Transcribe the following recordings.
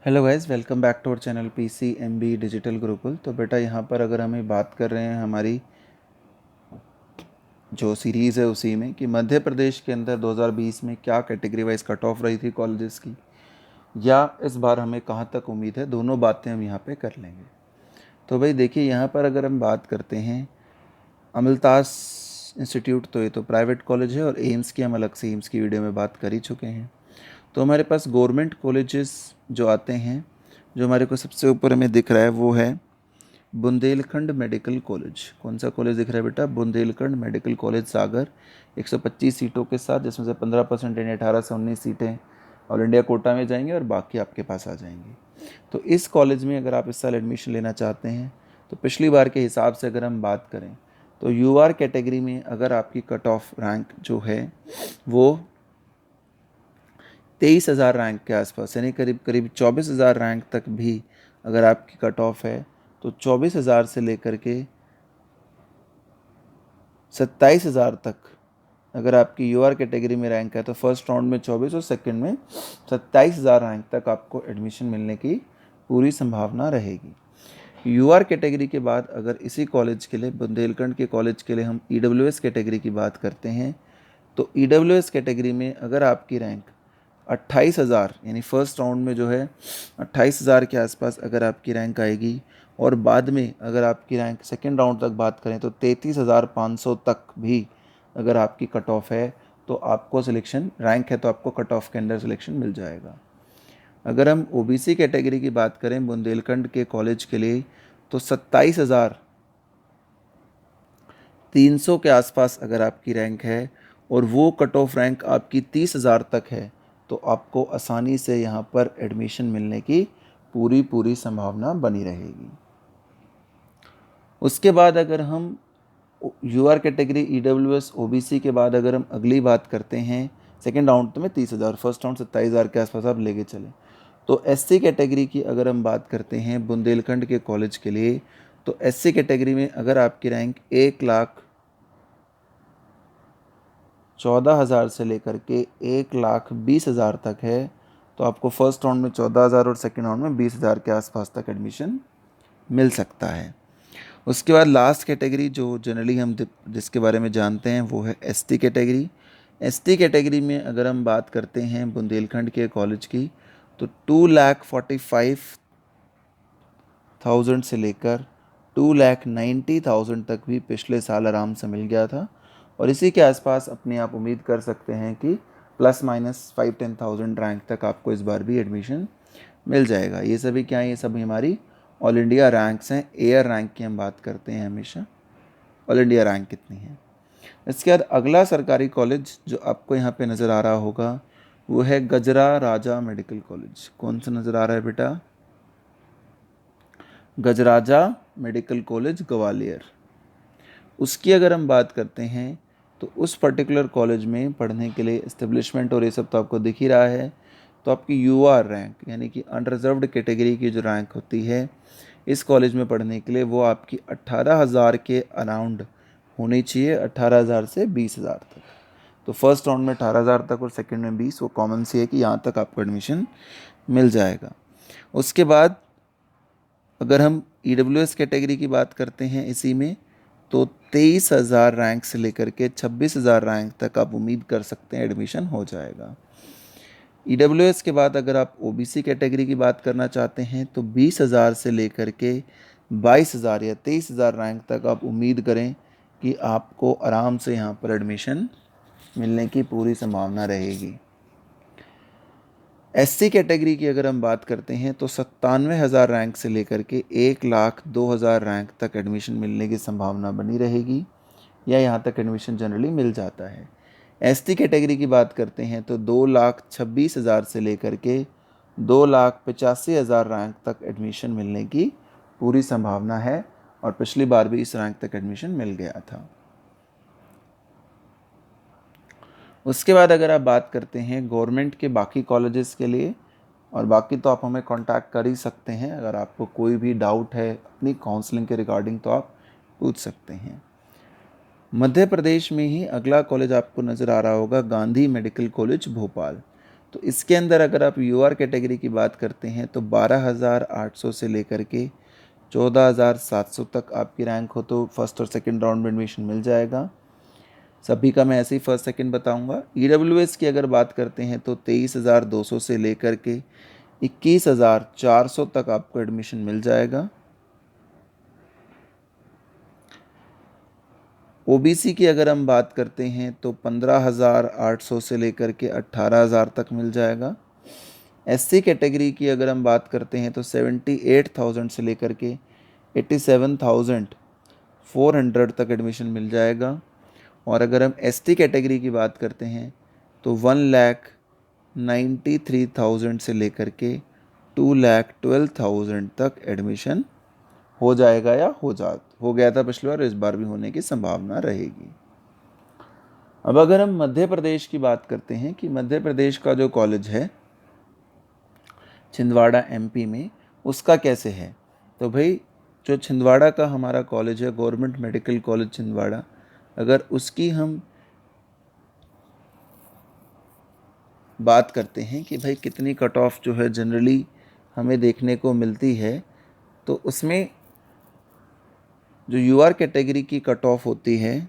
Hello guys, welcome back to our channel PCMB digital Gurukul. तो बेटा यहाँ पर अगर हमें बात कर रहे हैं हमारी जो सीरीज़ है उसी में कि मध्य प्रदेश के अंदर 2020 में क्या कैटेगरी वाइज कट ऑफ रही थी कॉलेजेस की, या इस बार हमें कहाँ तक उम्मीद है, दोनों बातें हम यहाँ पे कर लेंगे। तो भाई देखिए, यहाँ पर अगर हम बात करते हैं अमलतास इंस्टीट्यूट, तो ये तो प्राइवेट कॉलेज है, और एम्स की हम अलग से एम्स की वीडियो में बात कर ही चुके हैं। तो हमारे पास गवर्नमेंट कॉलेजेस जो आते हैं, जो हमारे को सबसे ऊपर हमें दिख रहा है वो है बुंदेलखंड मेडिकल कॉलेज। कौन सा कॉलेज दिख रहा है बेटा? बुंदेलखंड मेडिकल कॉलेज सागर। 125 सीटों के साथ, जिसमें से 15% यानी 18 से 19 सीटें ऑल इंडिया कोटा में जाएंगी और बाकी आपके पास आ जाएंगी। तो इस कॉलेज में अगर आप इस साल एडमिशन लेना चाहते हैं तो पिछली बार के हिसाब से अगर हम बात करें तो UR कैटेगरी में अगर आपकी कट ऑफ रैंक जो है वो 23,000 रैंक के आसपास, यानी करीब करीब 24,000 रैंक तक भी अगर आपकी कट ऑफ है, तो 24,000 से लेकर के 27,000 तक अगर आपकी UR कैटेगरी में रैंक है तो फर्स्ट राउंड में 24 और सेकंड में 27,000 रैंक तक आपको एडमिशन मिलने की पूरी संभावना रहेगी। UR कैटेगरी के बाद अगर इसी कॉलेज के लिए, बुंदेलखंड के कॉलेज के लिए हम EWS कैटेगरी की बात करते हैं, तो EWS कैटेगरी में अगर आपकी रैंक 28,000 यानी फर्स्ट राउंड में जो है 28,000 के आसपास अगर आपकी रैंक आएगी, और बाद में अगर आपकी रैंक सेकेंड राउंड तक बात करें तो 33,500 तक भी अगर आपकी कट ऑफ है तो आपको सिलेक्शन, रैंक है तो आपको कट ऑफ के अंदर सिलेक्शन मिल जाएगा। अगर हम OBC कैटेगरी की बात करें बुंदेलखंड के कॉलेज के लिए, तो 27,300 के आसपास अगर आपकी रैंक है और वो कट ऑफ रैंक आपकी 30,000 तक है तो आपको आसानी से यहाँ पर एडमिशन मिलने की पूरी संभावना बनी रहेगी। उसके बाद अगर हम UR कैटेगरी, EWS, OBC के बाद अगर हम अगली बात करते हैं, सेकेंड राउंड तो में 30,000, फर्स्ट राउंड 27,000 के आसपास आप लेके चलें। तो SC कैटेगरी की अगर हम बात करते हैं बुंदेलखंड के कॉलेज के लिए, तो SC कैटेगरी में अगर आपकी रैंक 1,14,000 से लेकर के 1,20,000 तक है तो आपको फर्स्ट राउंड में 14,000 और सेकेंड राउंड में 20,000 के आसपास तक एडमिशन मिल सकता है। उसके बाद लास्ट कैटेगरी जो जनरली हम जिसके बारे में जानते हैं वो है ST कैटेगरी। ST कैटेगरी में अगर हम बात करते हैं बुंदेलखंड के कॉलेज की, तो 2,45,000 से लेकर 2,90,000 तक भी पिछले साल आराम से मिल गया था, और इसी के आसपास अपने आप उम्मीद कर सकते हैं कि प्लस माइनस 5-10,000 रैंक तक आपको इस बार भी एडमिशन मिल जाएगा। ये सभी क्या है? ये सभी हमारी ऑल इंडिया रैंक्स हैं। एयर रैंक की हम बात करते हैं हमेशा, ऑल इंडिया रैंक कितनी है। इसके बाद अगला सरकारी कॉलेज जो आपको यहाँ पे नज़र आ रहा होगा वो है गजरा राजा मेडिकल कॉलेज। कौन सा नज़र आ रहा है बेटा? गजराजा मेडिकल कॉलेज ग्वालियर। उसकी अगर हम बात करते हैं तो उस पर्टिकुलर कॉलेज में पढ़ने के लिए इस्टेब्लिशमेंट और ये सब तो आपको दिख ही रहा है। तो आपकी UR रैंक यानी कि अनरिजर्व्ड कैटेगरी की जो रैंक होती है इस कॉलेज में पढ़ने के लिए, वो आपकी 18,000 के अराउंड होनी चाहिए, 18,000 से 20,000 तक। तो फर्स्ट राउंड में 18,000 तक और सेकंड में 20, वो कॉमन सी है कि यहाँ तक आपको एडमिशन मिल जाएगा। उसके बाद अगर हम EWS कैटेगरी की बात करते हैं इसी में, तो 23,000 रैंक से लेकर के 26,000 रैंक तक आप उम्मीद कर सकते हैं एडमिशन हो जाएगा। EWS के बाद अगर आप OBC कैटेगरी की बात करना चाहते हैं तो 20,000 से लेकर के 22,000 या 23,000 रैंक तक आप उम्मीद करें कि आपको आराम से यहाँ पर एडमिशन मिलने की पूरी संभावना रहेगी। SC कैटेगरी की अगर हम बात करते हैं तो 97,000 रैंक से लेकर के 1,02,000 रैंक तक एडमिशन मिलने की संभावना बनी रहेगी, या यहाँ तक एडमिशन जनरली मिल जाता है। ST कैटेगरी की बात करते हैं तो 2,26,000 से लेकर के 2,85,000 रैंक तक एडमिशन मिलने की पूरी संभावना है, और पिछली बार भी इस रैंक तक एडमिशन मिल गया था। उसके बाद अगर आप बात करते हैं गवर्नमेंट के बाकी कॉलेजेस के लिए, और बाकी तो आप हमें कांटेक्ट कर ही सकते हैं, अगर आपको कोई भी डाउट है अपनी काउंसलिंग के रिगार्डिंग तो आप पूछ सकते हैं। मध्य प्रदेश में ही अगला कॉलेज आपको नज़र आ रहा होगा गांधी मेडिकल कॉलेज भोपाल। तो इसके अंदर अगर आप यूआर कैटेगरी की बात करते हैं तो 12,800 से लेकर के 14,700 तक आपकी रैंक हो तो फर्स्ट और सेकंड राउंड में एडमिशन मिल जाएगा। सभी का मैं ऐसे ही फर्स्ट सेकंड बताऊंगा। ईडब्ल्यूएस की अगर बात करते हैं तो 23,200 से लेकर के 21,400 तक आपको एडमिशन मिल जाएगा। ओबीसी की अगर हम बात करते हैं तो 15,800 से लेकर के 18,000 तक मिल जाएगा। एससी कैटेगरी की अगर हम बात करते हैं तो 78,000 से लेकर के 87,400 तक एडमिशन मिल जाएगा। और अगर हम एसटी कैटेगरी की बात करते हैं तो 1,93,000 से लेकर के 2,12,000 तक एडमिशन हो जाएगा या हो गया था पिछली बार, इस बार भी होने की संभावना रहेगी। अब अगर हम मध्य प्रदेश की बात करते हैं कि मध्य प्रदेश का जो कॉलेज है छिंदवाड़ा एमपी में, उसका कैसे है, तो भाई जो छिंदवाड़ा का हमारा कॉलेज है गवर्नमेंट मेडिकल कॉलेज छिंदवाड़ा, अगर उसकी हम बात करते हैं कि भाई कितनी कट ऑफ जो है जनरली हमें देखने को मिलती है, तो उसमें जो यूआर कैटेगरी की कट ऑफ होती है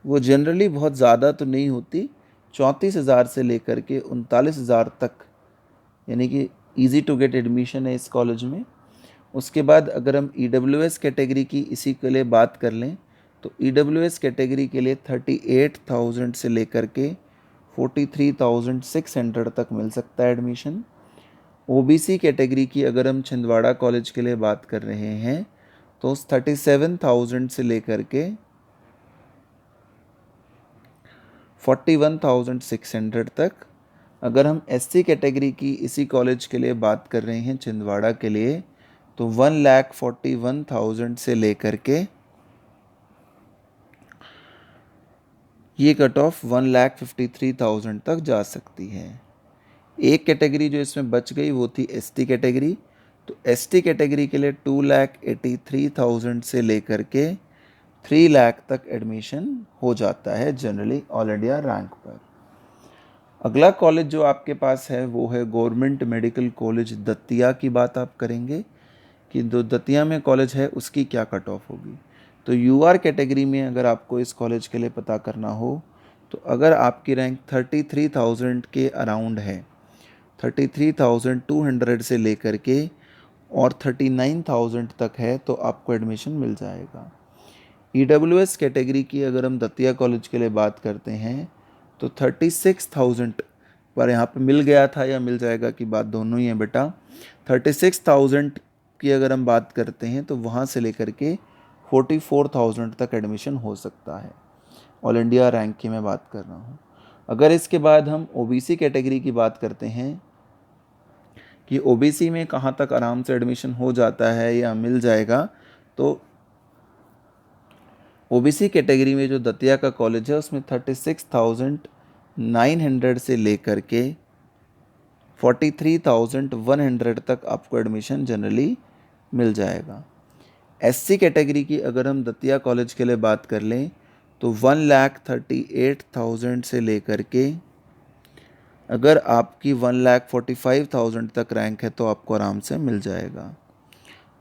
वो जनरली बहुत ज़्यादा तो नहीं होती, 34,000 से लेकर के 39,000 तक, यानी कि ईजी टू गेट एडमिशन है इस कॉलेज में। उसके बाद अगर हम ईडब्ल्यूएस कैटेगरी की इसी के लिए बात कर लें तो ईडब्ल्यूएस कैटेगरी के लिए 38,000 से लेकर के 43,600 तक मिल सकता है एडमिशन। ओबीसी कैटेगरी की अगर हम छिंदवाड़ा कॉलेज के लिए बात कर रहे हैं तो 37,000 से लेकर के 41,600 तक। अगर हम एससी कैटेगरी की इसी कॉलेज के लिए बात कर रहे हैं छिंदवाड़ा के लिए तो 1,41,000 से लेकर के ये कट ऑफ 1,53,000 तक जा सकती है। एक कैटेगरी जो इसमें बच गई वो थी एसटी कैटेगरी, तो एसटी कैटेगरी के लिए 2,83,000 से लेकर के 3 लाख तक एडमिशन हो जाता है जनरली ऑल इंडिया रैंक पर। अगला कॉलेज जो आपके पास है वो है गवर्नमेंट मेडिकल कॉलेज दतिया की बात आप करेंगे कि जो दतिया में कॉलेज है उसकी क्या कट ऑफ होगी। तो यूआर कैटेगरी में अगर आपको इस कॉलेज के लिए पता करना हो तो अगर आपकी रैंक 33,000 के अराउंड है, 33,200 से लेकर के और 39,000 तक है तो आपको एडमिशन मिल जाएगा। ईडब्ल्यूएस कैटेगरी की अगर हम दतिया कॉलेज के लिए बात करते हैं तो 36,000 पर यहाँ पे मिल गया था या मिल जाएगा की बात दोनों ही है बेटा। 36,000 की अगर हम बात करते हैं तो वहाँ से लेकर के 44,000 तक एडमिशन हो सकता है। ऑल इंडिया रैंक की मैं बात कर रहा हूँ। अगर इसके बाद हम ओबीसी कैटेगरी की बात करते हैं कि ओबीसी में कहाँ तक आराम से एडमिशन हो जाता है या मिल जाएगा, तो ओबीसी कैटेगरी में जो दतिया का कॉलेज है उसमें 36,900 से लेकर के 43,100 तक आपको एडमिशन जनरली मिल जाएगा। एससी कैटेगरी की अगर हम दतिया कॉलेज के लिए बात कर लें तो 1,38,000 से लेकर के अगर आपकी 1,45,000 तक रैंक है तो आपको आराम से मिल जाएगा।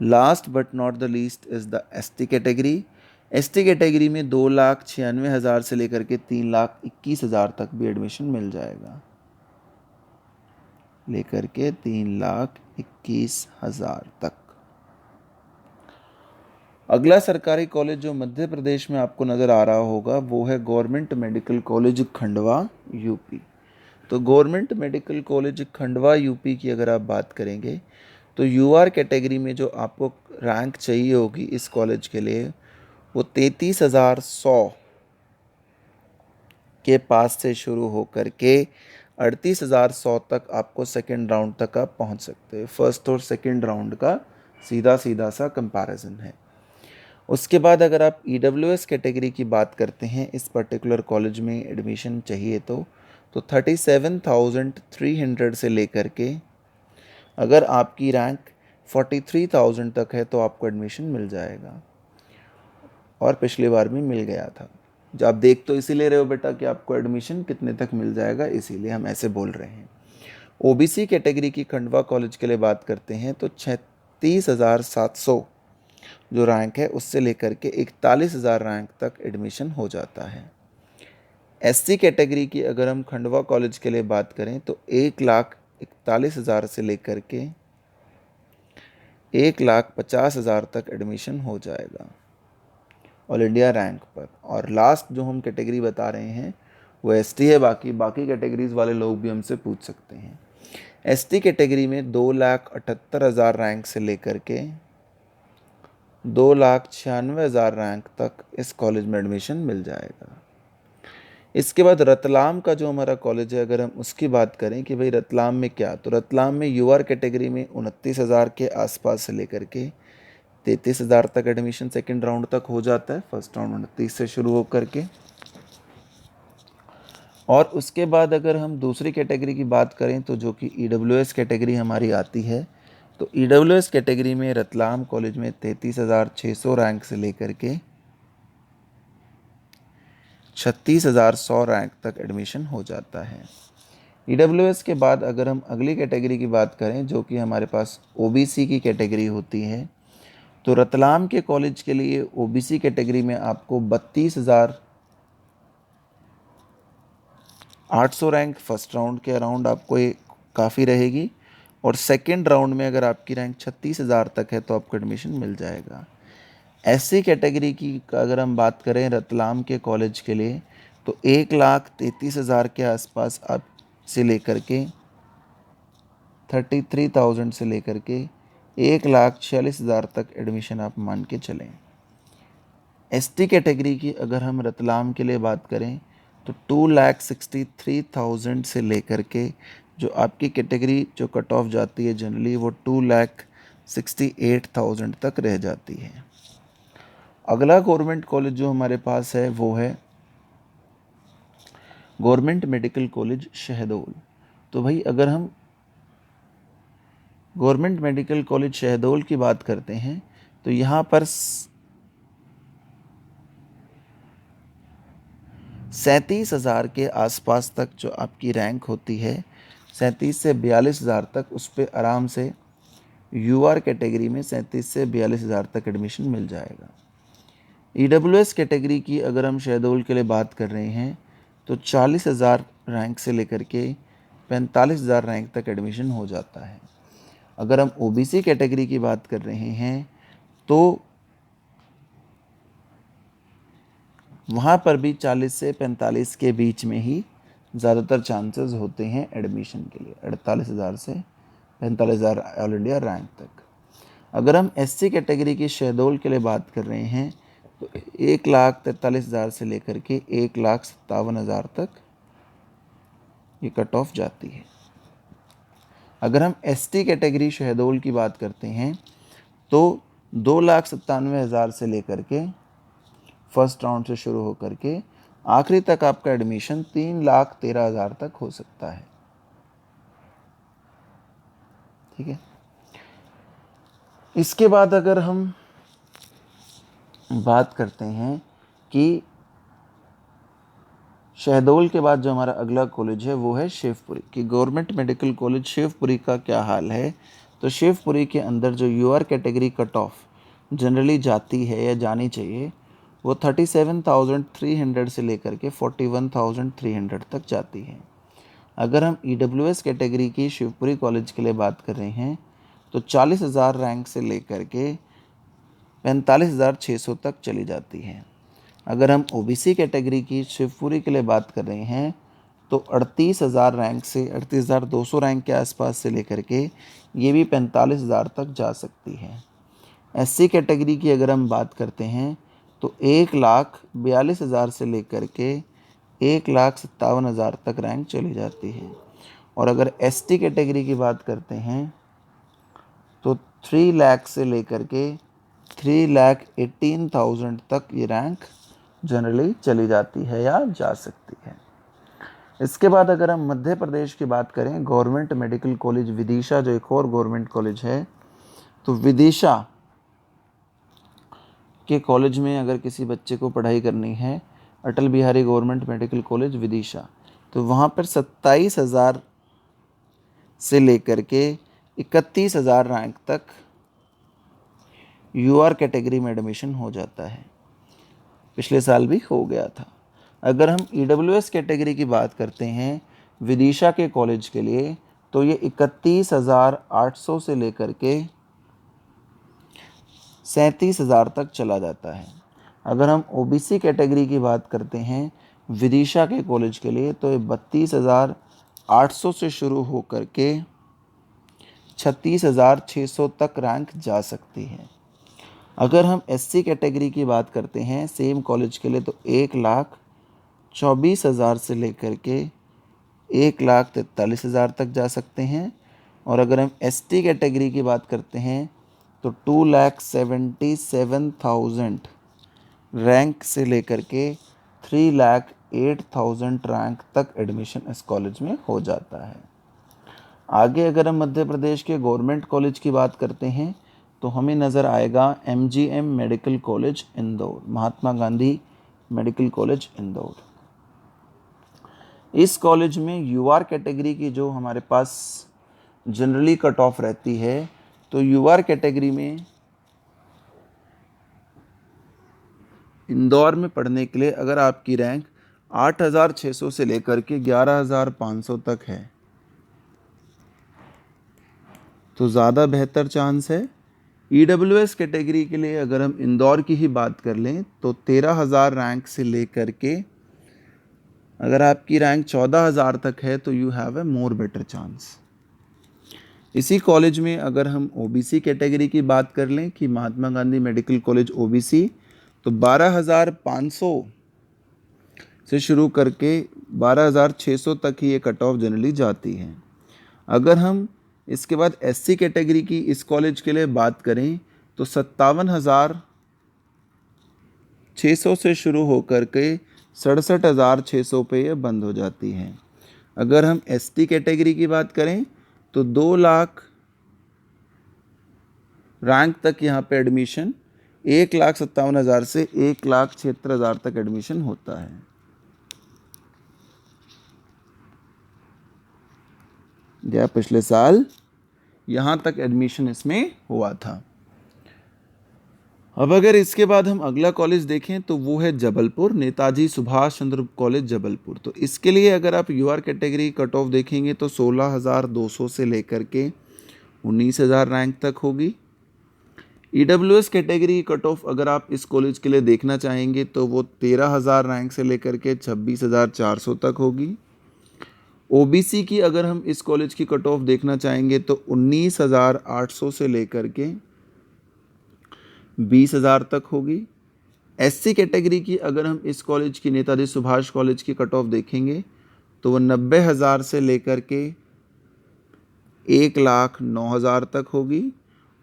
Last but not the least is the ST category. ST category में 2,96,000 से लेकर के 3,21,000 तक भी एडमिशन मिल जाएगा, लेकर के 3,21,000 तक। अगला सरकारी कॉलेज जो मध्य प्रदेश में आपको नज़र आ रहा होगा वो है government medical college Khandwa UP. तो government medical college Khandwa UP की अगर आप बात करेंगे तो यूआर कैटेगरी में जो आपको रैंक चाहिए होगी इस कॉलेज के लिए वो 33,100 के पास से शुरू होकर के 38,100 तक आपको सेकेंड राउंड तक आप पहुंच सकते हैं। फर्स्ट और सेकेंड राउंड का सीधा सीधा सा कंपैरिजन है। उसके बाद अगर आप ईडब्ल्यूएस कैटेगरी की बात करते हैं इस पर्टिकुलर कॉलेज में एडमिशन चाहिए तो 37,300 से लेकर के अगर आपकी रैंक 43,000 तक है तो आपको एडमिशन मिल जाएगा और पिछली बार भी मिल गया था। जो आप देख तो इसीलिए रहे हो बेटा कि आपको एडमिशन कितने तक मिल जाएगा, इसीलिए हम ऐसे बोल रहे हैं। ओबीसी कैटेगरी की खंडवा कॉलेज के लिए बात करते हैं तो 36,700 जो रैंक है उससे लेकर के 41,000 रैंक तक एडमिशन हो जाता है। एससी कैटेगरी की अगर हम खंडवा कॉलेज के लिए बात करें तो 1,41,000 से लेकर के 1,50,000 तक एडमिशन हो जाएगा ऑल इंडिया रैंक पर। और लास्ट जो हम कैटेगरी बता रहे हैं वो एसटी है। बाकी कैटेगरीज वाले लोग भी हमसे पूछ सकते हैं। एसटी कैटेगरी में 2,78,000 रैंक से लेकर के 2,96,000 रैंक तक इस कॉलेज में एडमिशन मिल जाएगा। इसके बाद रतलाम का जो हमारा कॉलेज है, अगर हम उसकी बात करें कि भाई रतलाम में क्या, तो रतलाम में यूआर कैटेगरी में 29,000 के आसपास से लेकर के 33,000 तक एडमिशन सेकेंड राउंड तक हो जाता है। फर्स्ट राउंड 29 से शुरू होकर के। और उसके बाद अगर हम दूसरी कैटेगरी की बात करें तो जो कि ईडब्ल्यूएस कैटेगरी हमारी आती है, तो ईडब्ल्यूएस कैटेगरी में रतलाम कॉलेज में 33,600 रैंक से लेकर के 36,100 रैंक तक एडमिशन हो जाता है। ईडब्ल्यूएस के बाद अगर हम अगली कैटेगरी की बात करें जो कि हमारे पास ओबीसी की कैटेगरी होती है, तो रतलाम के कॉलेज के लिए ओबीसी कैटेगरी में आपको 32,800 रैंक फर्स्ट राउंड के अराउंड आपको ये काफ़ी रहेगी। और सेकेंड राउंड में अगर आपकी रैंक 36,000 तक है तो आपको एडमिशन मिल जाएगा। एससी कैटेगरी की अगर हम बात करें रतलाम के कॉलेज के लिए, तो 1,33,000 के आसपास आप से लेकर के 33,000 से लेकर के 1,46,000 तक एडमिशन आप मान के चलें। एसटी कैटेगरी की अगर हम रतलाम के लिए बात करें तो 2,63,000 से लेकर के जो आपकी कैटेगरी जो कट ऑफ जाती है जनरली वो 2,68,000 तक रह जाती है। अगला गवर्नमेंट कॉलेज जो हमारे पास है वो है गवर्नमेंट मेडिकल कॉलेज शहडोल। तो भाई अगर हम गवर्नमेंट मेडिकल कॉलेज शहडोल की बात करते हैं तो यहाँ पर 37,000 के आसपास तक जो आपकी रैंक होती है, 37 से 42,000 तक, उस पर आराम से यूआर कैटेगरी में 37 से 42,000 तक एडमिशन मिल जाएगा। ईडब्ल्यूएस कैटेगरी की अगर हम शहडोल के लिए बात कर रहे हैं तो 40,000 रैंक से लेकर के 45,000 रैंक तक एडमिशन हो जाता है। अगर हम ओबीसी कैटेगरी की बात कर रहे हैं तो वहाँ पर भी 40 से 45 के बीच में ही ज़्यादातर चांसेस होते हैं एडमिशन के लिए, 48,000 से 45,000 ऑल इंडिया रैंक तक। अगर हम एससी कैटेगरी की शहडोल के लिए बात कर रहे हैं तो 1,43,000 से लेकर के 1,57,000 तक ये कट ऑफ जाती है। अगर हम एसटी कैटेगरी शहडोल की बात करते हैं तो 2,97,000 से लेकर के फर्स्ट राउंड से शुरू होकर के आखिरी तक आपका एडमिशन 3,13,000 तक हो सकता है। ठीक है। इसके बाद अगर हम बात करते हैं कि शहडोल के बाद जो हमारा अगला कॉलेज है वो है शिवपुरी कि गवर्नमेंट मेडिकल कॉलेज शिवपुरी का क्या हाल है। तो शिवपुरी के अंदर जो UR category cut off generally जाती है या जानी चाहिए वो 37,300 से लेकर के 41,300 तक जाती है। अगर हम ईडब्ल्यूएस कैटेगरी की शिवपुरी कॉलेज के लिए बात कर रहे हैं तो 40,000 रैंक से लेकर के 45,600 तक चली जाती है। अगर हम ओबीसी कैटेगरी की शिवपुरी के लिए बात कर रहे हैं तो 38,000 रैंक से 38,200 रैंक के आसपास से लेकर के ये भी 45,000 तक जा सकती है। एससी कैटेगरी की अगर हम बात करते हैं तो 1,42,000 से लेकर के 1,57,000 तक रैंक चली जाती है। और अगर एसटी कैटेगरी की बात करते हैं तो 3 लाख से लेकर के 3,18,000 तक ये रैंक जनरली चली जाती है या जा सकती है। इसके बाद अगर हम मध्य प्रदेश की बात करें, गवर्नमेंट मेडिकल कॉलेज विदिशा जो एक और गवर्नमेंट कॉलेज है, तो विदिशा के कॉलेज में अगर किसी बच्चे को पढ़ाई करनी है Atal Bihari government medical college Vidisha, तो वहाँ पर 27,000 से लेकर के 31,000 रैंक तक यूआर कैटेगरी में एडमिशन हो जाता है। पिछले साल भी हो गया था। अगर हम ईडब्ल्यूएस कैटेगरी की बात करते हैं विदिशा के कॉलेज के लिए, तो ये 31,800 से लेकर के 37,000 तक चला जाता है। अगर हम ओबीसी कैटेगरी की बात करते हैं विदिशा के कॉलेज के लिए, तो ये 32,800 से शुरू होकर के 36,600 तक रैंक जा सकती है। अगर हम एससी कैटेगरी की बात करते हैं सेम कॉलेज के लिए, तो 1,24,000 से लेकर के 1,43,000 तक जा सकते हैं। और अगर हम एसटी कैटेगरी की बात करते हैं तो 2,77,000 रैंक से लेकर के 3,08,000 रैंक तक एडमिशन इस कॉलेज में हो जाता है। आगे अगर हम मध्य प्रदेश के गवर्नमेंट कॉलेज की बात करते हैं तो हमें नज़र आएगा MGM medical college Indore, Mahatma Gandhi medical college Indore. इस कॉलेज में यूआर कैटेगरी की जो हमारे पास जनरली कट ऑफ रहती है, तो यूआर कैटेगरी में इंदौर में पढ़ने के लिए अगर आपकी रैंक 8,600 से लेकर के 11,500 तक है तो ज़्यादा बेहतर चांस है। ईडब्ल्यूएस कैटेगरी के लिए अगर हम इंदौर की ही बात कर लें तो 13,000 रैंक से लेकर के अगर आपकी रैंक 14,000 तक है तो you have a more better chance. इसी कॉलेज में अगर हम ओबीसी कैटेगरी की बात कर लें कि Mahatma Gandhi medical college OBC, तो 12,500 से शुरू करके 12,600 तक ही ये कट ऑफ जनरली जाती है। अगर हम इसके बाद एससी कैटेगरी की इस कॉलेज के लिए बात करें तो 57,600 से शुरू होकर के 67,600 पे ये बंद हो जाती है। अगर हम एसटी कैटेगरी की बात करें तो 2 लाख रैंक तक यहाँ पे एडमिशन 1,57,000 से 1,76,000 तक एडमिशन होता है। या पिछले साल यहाँ तक एडमिशन इसमें हुआ था। अब अगर इसके बाद हम अगला कॉलेज देखें तो वो है जबलपुर, नेताजी सुभाष चंद्र कॉलेज जबलपुर। तो इसके लिए अगर आप यूआर कैटेगरी कट ऑफ देखेंगे तो 16,200 से लेकर के 19,000 रैंक तक होगी। ईडब्ल्यूएस कैटेगरी कट ऑफ अगर आप इस कॉलेज के लिए देखना चाहेंगे तो वो 13,000 रैंक से लेकर के 26,400 तक होगी। ओबीसी की अगर हम इस कॉलेज की कट ऑफ देखना चाहेंगे तो 19,800 से लेकर के 20,000 तक होगी। एससी कैटेगरी की अगर हम इस कॉलेज की नेताजी सुभाष कॉलेज की कट ऑफ देखेंगे तो वो 90,000 से लेकर के 1,09,000 तक होगी।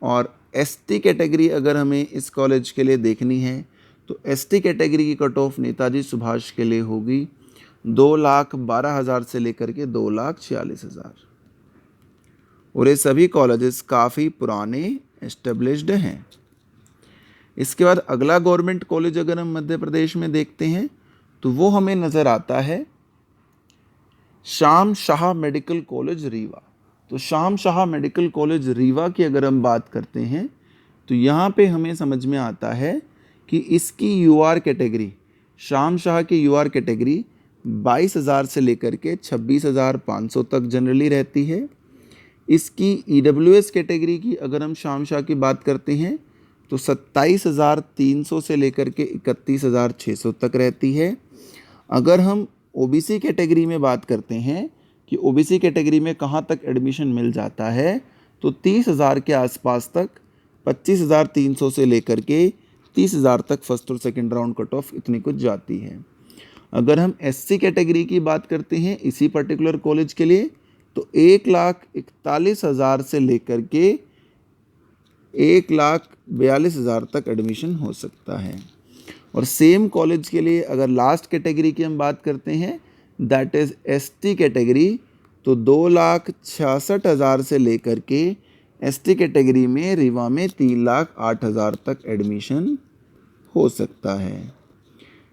और एसटी कैटेगरी अगर हमें इस कॉलेज के लिए देखनी है तो एसटी कैटेगरी की कट ऑफ नेताजी सुभाष के लिए होगी 2,12,000 से लेकर के 2,46,000। और ये सभी कॉलेजेस काफ़ी पुराने एस्टेब्लिश्ड हैं। इसके बाद अगला गवर्नमेंट कॉलेज अगर हम मध्य प्रदेश में देखते हैं तो वो हमें नज़र आता है श्याम शाह मेडिकल कॉलेज रीवा। तो श्याम शाह मेडिकल कॉलेज रीवा की अगर हम बात करते हैं तो यहाँ पे हमें समझ में आता है कि इसकी यूआर कैटेगरी, श्याम शाह की यूआर कैटेगरी 22,000 से लेकर के 26,500 तक जनरली रहती है। इसकी ईडब्ल्यूएस कैटेगरी की अगर हम श्याम शाह की बात करते हैं तो 27,300 से लेकर के 31,600 तक रहती है। अगर हम ओबीसी कैटेगरी में बात करते हैं कि ओबीसी कैटेगरी में कहाँ तक एडमिशन मिल जाता है तो 30,000 के आसपास तक, 25,300 से लेकर के 30,000 तक फर्स्ट और सेकंड राउंड कट ऑफ इतनी कुछ जाती है। अगर हम एससी कैटेगरी की बात करते हैं इसी पर्टिकुलर कॉलेज के लिए तो 1,41,000 से लेकर के 1,42,000 तक एडमिशन हो सकता है। और सेम कॉलेज के लिए अगर लास्ट कैटेगरी की हम बात करते हैं दैट इज़ एसटी कैटेगरी, तो 2,66,000 से लेकर के एसटी कैटेगरी में रीवा में 3,08,000 तक एडमिशन हो सकता है।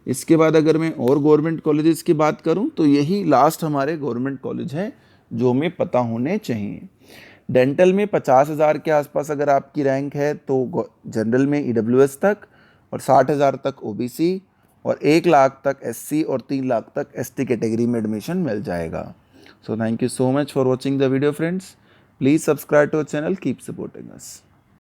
इसके बाद अगर मैं और गवर्नमेंट कॉलेजेस की बात करूं तो यही लास्ट हमारे गवर्नमेंट कॉलेज हैं जो हमें पता होने चाहिए। डेंटल में 50,000 के आसपास अगर आपकी रैंक है तो जनरल में ईडब्ल्यूएस तक, और 60,000 तक ओबीसी, और 1 लाख तक एससी, और 3 लाख तक एसटी कैटेगरी में एडमिशन मिल जाएगा। So thank you so much for watching the video friends. Please subscribe to our channel, keep supporting us.